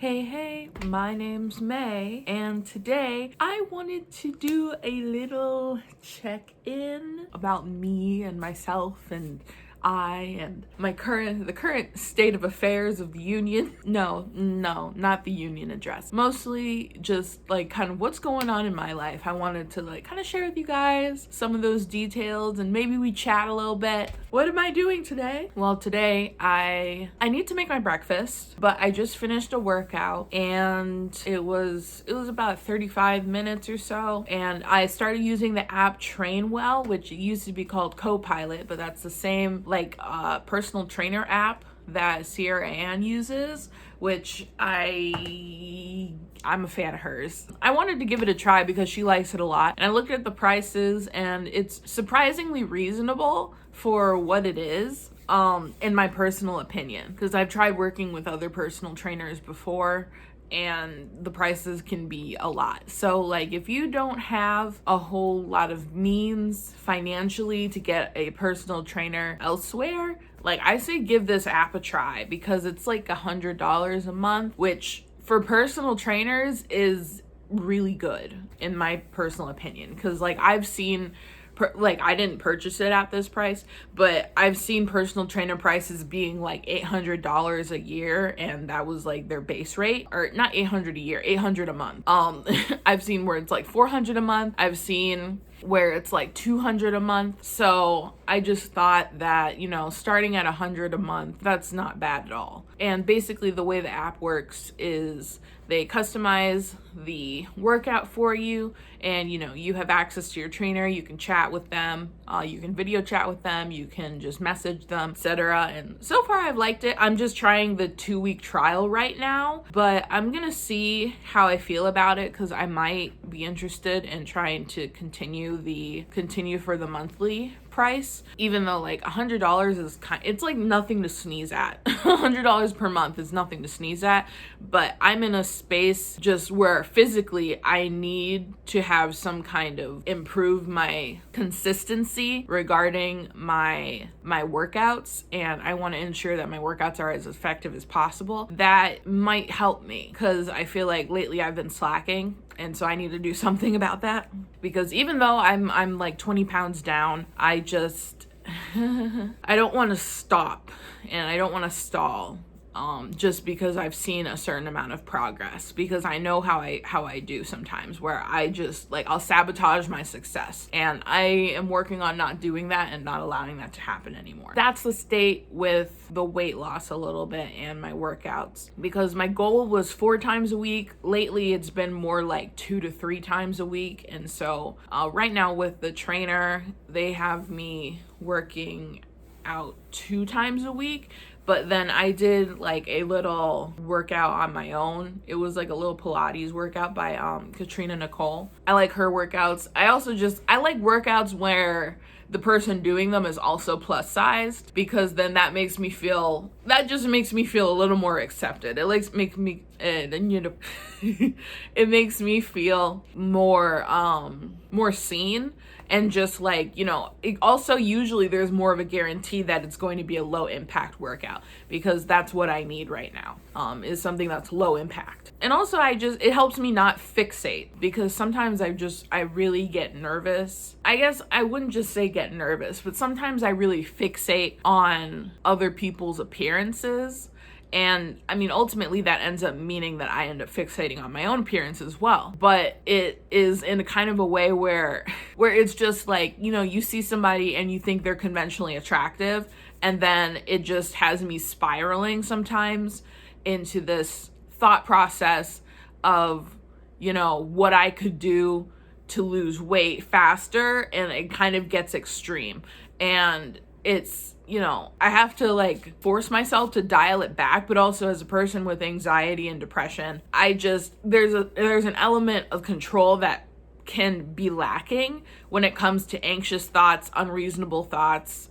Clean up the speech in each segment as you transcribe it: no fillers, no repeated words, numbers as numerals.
Hey, my name's May, and today I wanted to do a little check-in about me and myself and the current state of affairs of the union. No, not the union address. Mostly just like kind of what's going on in my life. I wanted to like kind of share with you guys some of those details and maybe we chat a little bit. What am I doing today? Well, today I need to make my breakfast, but I just finished a workout and it was about 35 minutes or so, and I started using the app Trainwell, which used to be called Copilot, but that's the same personal trainer app that Sierra Ann uses, which I'm a fan of hers. I wanted to give it a try because she likes it a lot, and I looked at the prices and it's surprisingly reasonable for what it is, in my personal opinion, because I've tried working with other personal trainers before and the prices can be a lot. So like if you don't have a whole lot of means financially to get a personal trainer elsewhere, like I say give this app a try because it's like $100 a month, which for personal trainers is really good in my personal opinion, because like I've seen I didn't purchase it at this price, but I've seen personal trainer prices being like $800 a year, and that was like their base rate. Or not 800 a year, 800 a month. I've seen where it's like 400 a month. I've seen where it's like 200 a month. So I just thought that, starting at 100 a month, that's not bad at all. And basically the way the app works is they customize the workout for you, and you have access to your trainer. You can chat with them, you can video chat with them, you can just message them, etc. And so far I've liked it. I'm just trying the 2-week trial right now, but I'm gonna see how I feel about it, because I might be interested in trying to continue for the monthly price, even though like $100 is it's like nothing to sneeze at. $100 per month is nothing to sneeze at, but I'm in a space just where physically I need to have some kind of improve my consistency regarding my workouts, and I want to ensure that my workouts are as effective as possible. That might help me, because I feel like lately I've been slacking, and so I need to do something about that, because even though I'm like 20 pounds down, I just I don't want to stop and I don't want to stall, just because I've seen a certain amount of progress, because I know how I do sometimes, where I just like I'll sabotage my success, and I am working on not doing that and not allowing that to happen anymore. That's the state with the weight loss a little bit and my workouts, because my goal was 4 times a week. Lately it's been more like 2 to 3 times a week, and so right now with the trainer, they have me working out 2 times a week. But then I did like a little workout on my own. It was like a little Pilates workout by Katrina Nicole. I like her workouts. I like workouts where the person doing them is also plus sized, because then that just makes me feel a little more accepted. It makes me it makes me feel more seen. And just like, it also usually there's more of a guarantee that it's going to be a low impact workout, because that's what I need right now, is something that's low impact. And also it helps me not fixate, because sometimes I really get nervous. I guess I wouldn't just say get nervous, but sometimes I really fixate on other people's appearances. And I mean, ultimately that ends up meaning that I end up fixating on my own appearance as well. But it is in a kind of a way where it's just like, you see somebody and you think they're conventionally attractive, and then it just has me spiraling sometimes into this thought process of, what I could do to lose weight faster, and it kind of gets extreme. And it's, I have to like force myself to dial it back, but also as a person with anxiety and depression, there's an element of control that can be lacking when it comes to anxious thoughts, unreasonable thoughts,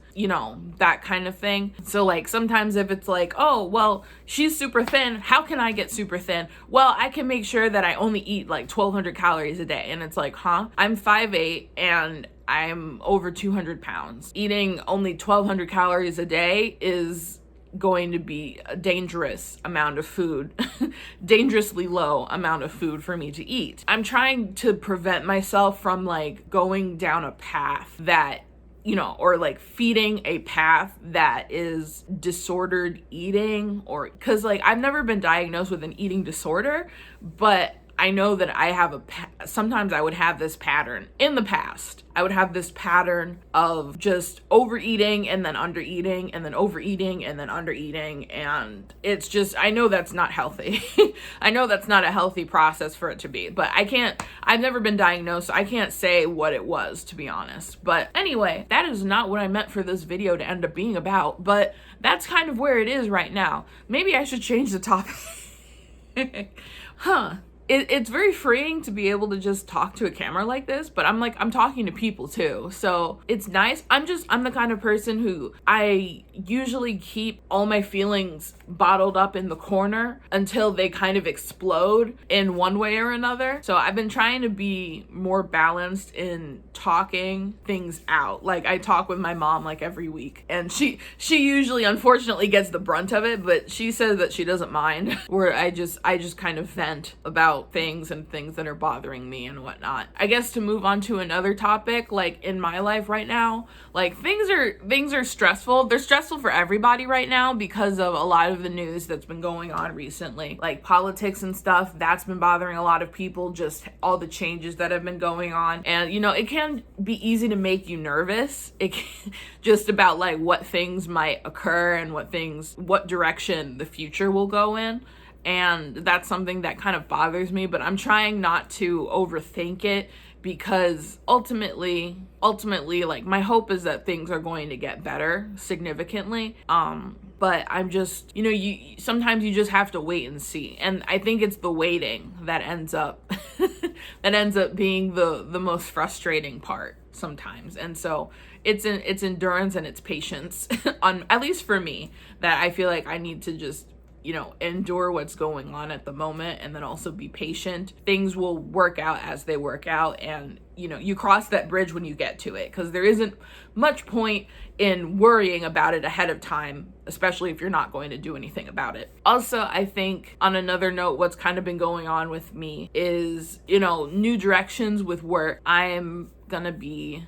that kind of thing. So like sometimes if it's like, oh, well, she's super thin, how can I get super thin? Well, I can make sure that I only eat like 1,200 calories a day. And it's like, I'm 5'8" and I'm over 200 pounds. Eating only 1,200 calories a day is going to be a dangerous amount of food, dangerously low amount of food for me to eat. I'm trying to prevent myself from like going down a path that, you know, or like feeding a path that is disordered eating, or because like I've never been diagnosed with an eating disorder, but I know that I have sometimes I would have this pattern in the past. I would have this pattern of just overeating and then undereating and then overeating and then undereating. And it's just, I know that's not healthy. I know that's not a healthy process for it to be, but I've never been diagnosed. So I can't say what it was, to be honest. But anyway, that is not what I meant for this video to end up being about, but that's kind of where it is right now. Maybe I should change the topic. It's very freeing to be able to just talk to a camera like this, but I'm talking to people too. So it's nice. I'm the kind of person who I usually keep all my feelings bottled up in the corner until they kind of explode in one way or another. So I've been trying to be more balanced in talking things out. Like I talk with my mom like every week, and she usually unfortunately gets the brunt of it, but she says that she doesn't mind where I just kind of vent about things and things that are bothering me and whatnot. I guess to move on to another topic, like in my life right now, like things are stressful. They're stressful for everybody right now because of a lot of the news that's been going on recently, like politics and stuff. That's been bothering a lot of people, just all the changes that have been going on. And you know, it can be easy to make you nervous. It can, just about like what things might occur and what direction the future will go in. And that's something that kind of bothers me, but I'm trying not to overthink it, because ultimately, like my hope is that things are going to get better significantly. But I'm just, you know, sometimes you just have to wait and see. And I think it's the waiting that ends up being the most frustrating part sometimes. And so it's endurance and it's patience on, at least for me, that I feel like I need to just, you know, endure what's going on at the moment, and then also be patient. Things will work out as they work out, and you know, you cross that bridge when you get to it, because there isn't much point in worrying about it ahead of time, especially if you're not going to do anything about it. Also, I think on another note, what's kind of been going on with me is, you know, new directions with work. I'm gonna be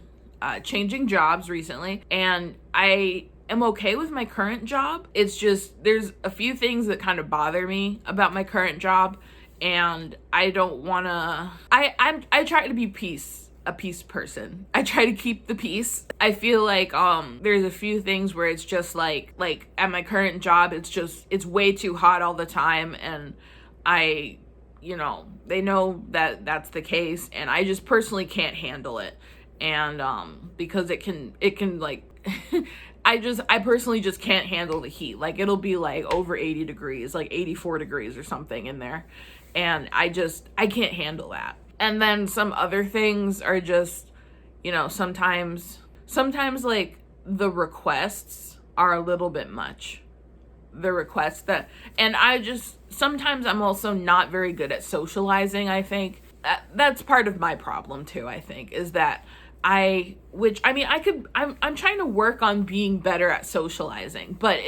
changing jobs recently, and I am okay with my current job. It's just there's a few things that kind of bother me about my current job, and I don't want to I try to be a peace person. I try to keep the peace. I feel like there's a few things where it's just like at my current job, it's way too hot all the time, and you know, they know that that's the case, and I just personally can't handle it. And because it can like I personally just can't handle the heat. Like it'll be like over 80 degrees, like 84 degrees or something in there. And I can't handle that. And then some other things are just, you know, sometimes like the requests are a little bit much. The requests and sometimes I'm also not very good at socializing. I think that's part of my problem too, I think, is that I'm trying to work on being better at socializing, but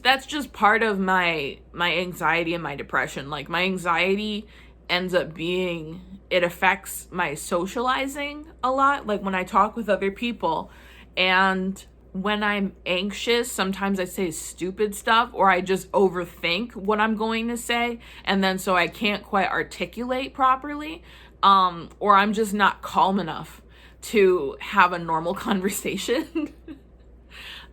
that's just part of my anxiety and my depression. Like my anxiety ends up being, it affects my socializing a lot. Like when I talk with other people, and when I'm anxious, sometimes I say stupid stuff, or I just overthink what I'm going to say, and then so I can't quite articulate properly, or I'm just not calm enough to have a normal conversation.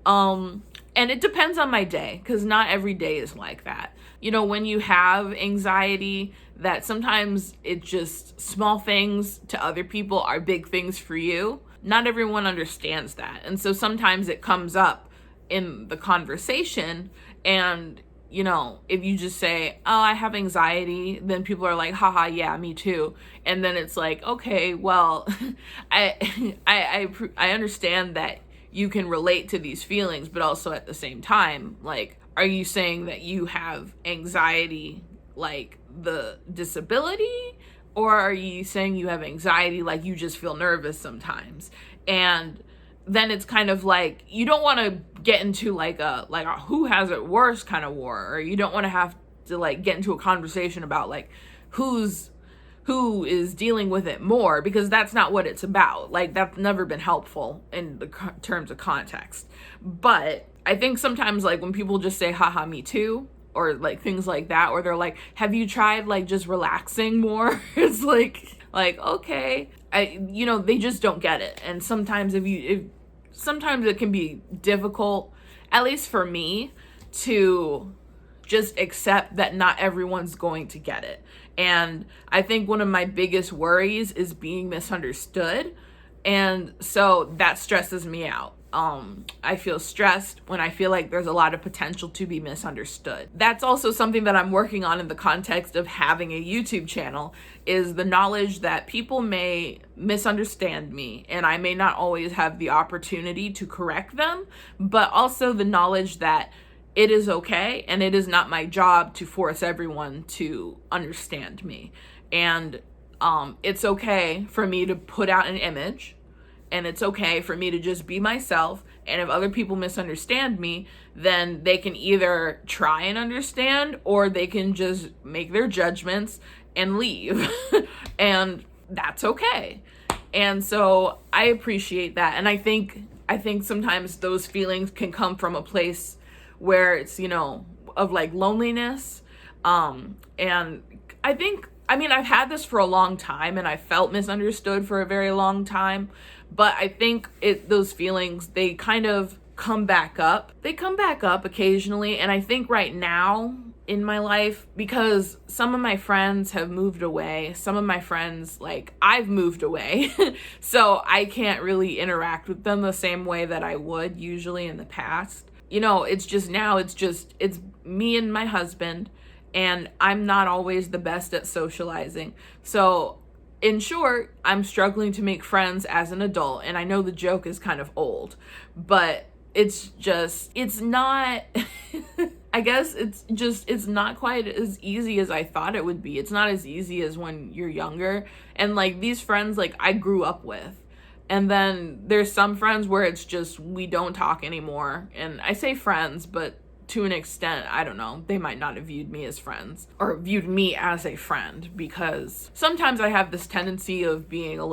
And it depends on my day, because not every day is like that. You know, when you have anxiety, that sometimes it's just small things to other people are big things for you. Not everyone understands that. And so sometimes it comes up in the conversation, and you know, if you just say, oh, I have anxiety, then people are like, haha, yeah, me too. And then it's like, okay, well, I understand that you can relate to these feelings, but also at the same time, like, are you saying that you have anxiety like the disability? Or are you saying you have anxiety like you just feel nervous sometimes? And then it's kind of like, you don't want to get into like a who has it worse kind of war, or you don't want to have to like get into a conversation about like who is dealing with it more, because that's not what it's about. Like, that's never been helpful in the terms of context. But I think sometimes like when people just say haha me too, or like things like that, or they're like, have you tried like just relaxing more? It's like okay, they just don't get it. And sometimes sometimes it can be difficult, at least for me, to just accept that not everyone's going to get it. And I think one of my biggest worries is being misunderstood. And so that stresses me out. I feel stressed when I feel like there's a lot of potential to be misunderstood. That's also something that I'm working on in the context of having a YouTube channel, is the knowledge that people may misunderstand me and I may not always have the opportunity to correct them, but also the knowledge that it is okay and it is not my job to force everyone to understand me. And it's okay for me to put out an image, and it's okay for me to just be myself. And if other people misunderstand me, then they can either try and understand, or they can just make their judgments and leave. And that's okay. And so I appreciate that. And I think sometimes those feelings can come from a place where it's, of like loneliness. And I've had this for a long time, and I felt misunderstood for a very long time. But I think those feelings, they kind of come back up. They come back up occasionally. And I think right now in my life, because some of my friends have moved away, some of my friends, like, I've moved away. So I can't really interact with them the same way that I would usually in the past. It's me and my husband, and I'm not always the best at socializing. So in short, I'm struggling to make friends as an adult. And I know the joke is kind of old, but it's not, I guess it's not quite as easy as I thought it would be. It's not as easy as when you're younger. And like these friends, like, I grew up with. And then there's some friends where it's just, we don't talk anymore. And I say friends, but to an extent, I don't know, they might not have viewed me as friends, or viewed me as a friend, because sometimes I have this tendency of being at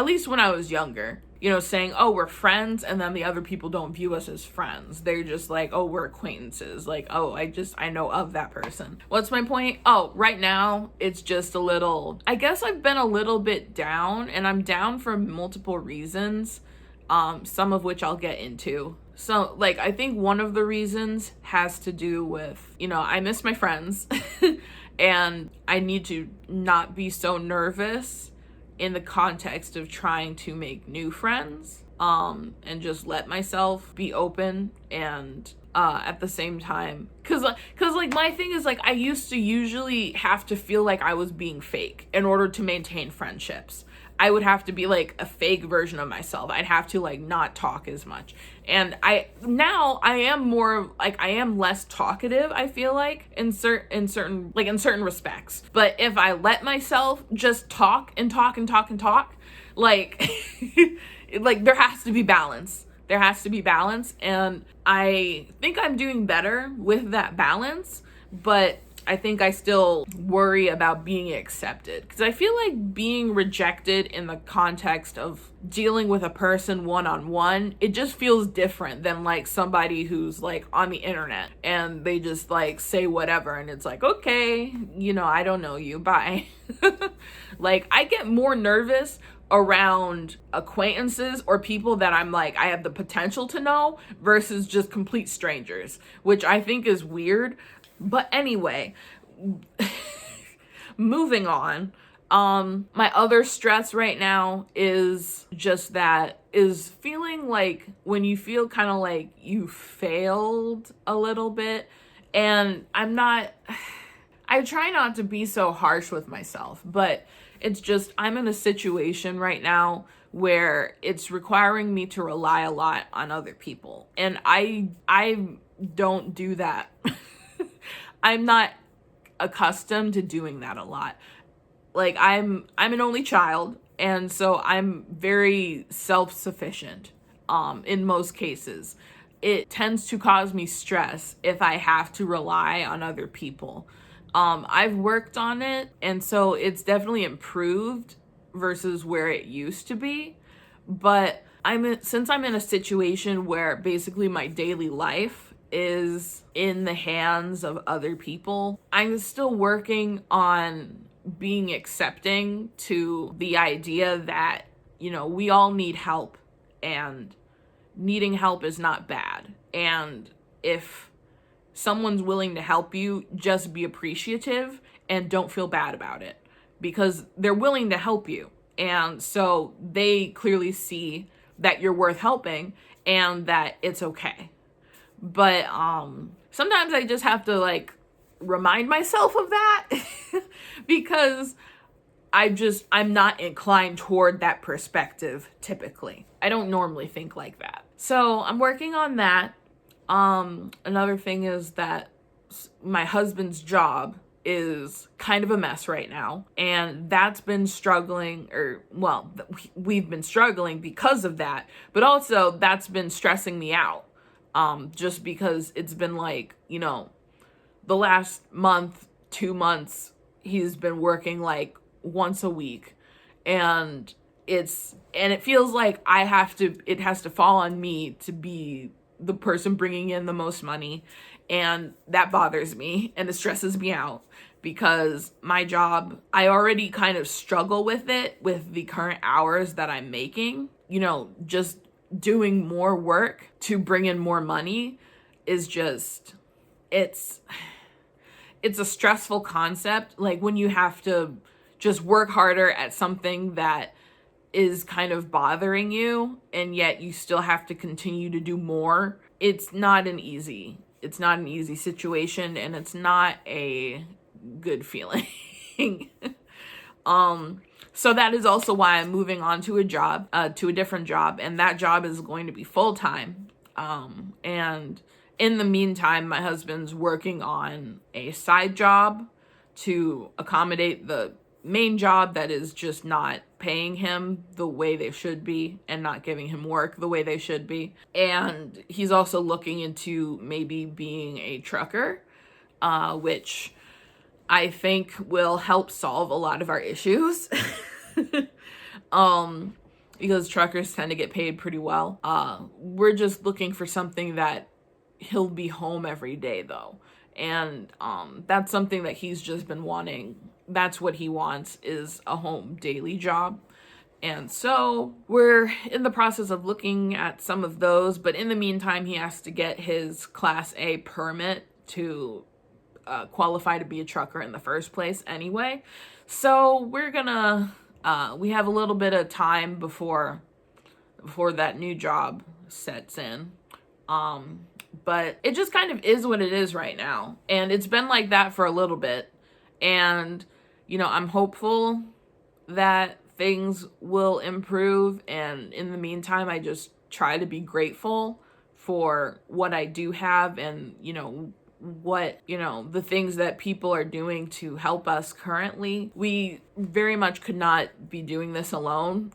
least when I was younger, saying, oh, we're friends, and then the other people don't view us as friends. They're just like, oh, we're acquaintances. Like, oh, I know of that person. What's my point? Oh, right now, it's just I guess I've been a little bit down, and I'm down for multiple reasons, some of which I'll get into. So, like, I think one of the reasons has to do with, I miss my friends, and I need to not be so nervous in the context of trying to make new friends, and just let myself be open. And at the same time, cause like my thing is, like, I used to usually have to feel like I was being fake in order to maintain friendships. I would have to be like a fake version of myself. I'd have to like not talk as much. And I am less talkative, I feel like, in certain respects. But if I let myself just talk and talk and talk and talk, like like there has to be balance. There has to be balance, and I think I'm doing better with that balance, but I think I still worry about being accepted, because I feel like being rejected in the context of dealing with a person one-on-one, it just feels different than like somebody who's like on the internet and they just like say whatever and it's like, okay, I don't know you, bye. Like, I get more nervous around acquaintances or people that I'm like, I have the potential to know, versus just complete strangers, which I think is weird. But anyway, moving on. My other stress right now is feeling like when you feel kind of like you failed a little bit. And I try not to be so harsh with myself, but it's just, I'm in a situation right now where it's requiring me to rely a lot on other people. And I don't do that. I'm not accustomed to doing that a lot. Like, I'm an only child, And so I'm very self-sufficient in most cases. It tends to cause me stress if I have to rely on other people. I've worked on it, and so it's definitely improved versus where it used to be. But since I'm in a situation where basically my daily life is in the hands of other people, I'm still working on being accepting to the idea that, we all need help, and needing help is not bad. And if someone's willing to help you, just be appreciative and don't feel bad about it, because they're willing to help you. And so they clearly see that you're worth helping and that it's okay. But sometimes I just have to remind myself of that because I'm not inclined toward that perspective typically. I don't normally think like that. So I'm working on that. Another thing is that my husband's job is kind of a mess right now, and that's been struggling, we've been struggling because of that, but also that's been stressing me out, just because it's been the last month, 2 months, he's been working once a week, and it feels like it has to fall on me to be the person bringing in the most money, and that bothers me and it stresses me out because my job, I already kind of struggle with it with the current hours that I'm making. Just doing more work to bring in more money is just, it's a stressful concept. When you have to just work harder at something that is kind of bothering you, and yet you still have to continue to do more. It's not an easy situation, and it's not a good feeling. So that is also why I'm moving on to a different job, and that job is going to be full-time. And in the meantime, my husband's working on a side job to accommodate the main job that is just not paying him the way they should be and not giving him work the way they should be. And he's also looking into maybe being a trucker, which I think will help solve a lot of our issues. Because truckers tend to get paid pretty well. We're just looking for something that he'll be home every day though. And that's something that he's just been wanting. That's what he wants, is a home daily job. And so we're in the process of looking at some of those, but in the meantime, he has to get his Class A permit to qualify to be a trucker in the first place anyway. So we have a little bit of time before that new job sets in. But it just kind of is what it is right now. And it's been like that for a little bit. And, I'm hopeful that things will improve. And in the meantime, I just try to be grateful for what I do have and, the things that people are doing to help us currently. We very much could not be doing this alone,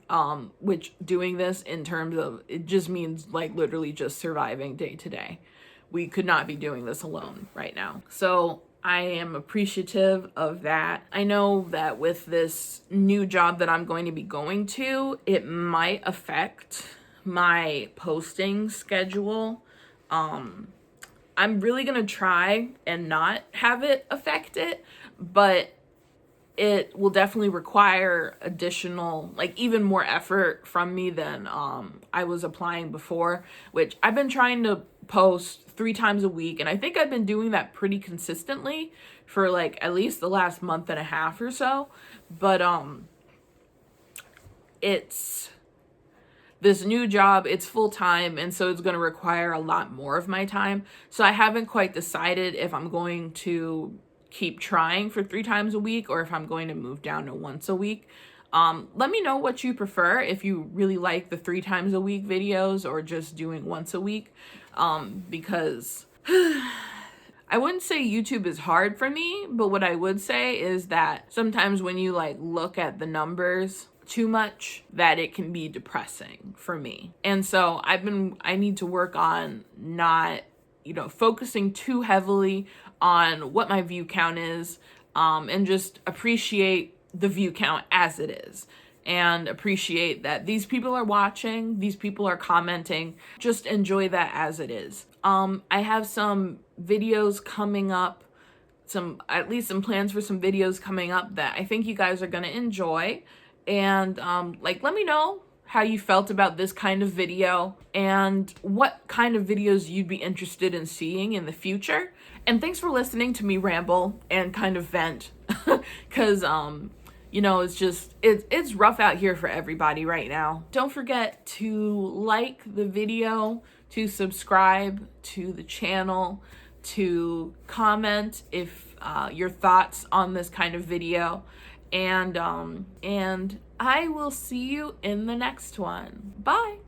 which doing this in terms of, it just means literally just surviving day to day. We could not be doing this alone right now. So I am appreciative of that. I know that with this new job that I'm going to be going to, it might affect my posting schedule. I'm really gonna try and not have it affect it, but it will definitely require additional, even more effort from me than I was applying before, which I've been trying to post 3 times a week, and I think I've been doing that pretty consistently for at least the last month and a half or so. But it's this new job, it's full-time, and so it's going to require a lot more of my time. So I haven't quite decided if I'm going to keep trying for 3 times a week or if I'm going to move down to once a week. Let me know what you prefer, if you really like the 3 times a week videos or just doing once a week, because I wouldn't say YouTube is hard for me, but what I would say is that sometimes when you look at the numbers, too much that it can be depressing for me. And so I need to work on not, focusing too heavily on what my view count is, and just appreciate the view count as it is. And appreciate that these people are watching, these people are commenting, just enjoy that as it is. I have some videos coming up, at least some plans for some videos coming up that I think you guys are gonna enjoy. And let me know how you felt about this kind of video and what kind of videos you'd be interested in seeing in the future. And thanks for listening to me ramble and kind of vent, because it's rough out here for everybody right now. Don't forget to like the video, to subscribe to the channel, to comment if your thoughts on this kind of video, and I will see you in the next one. Bye.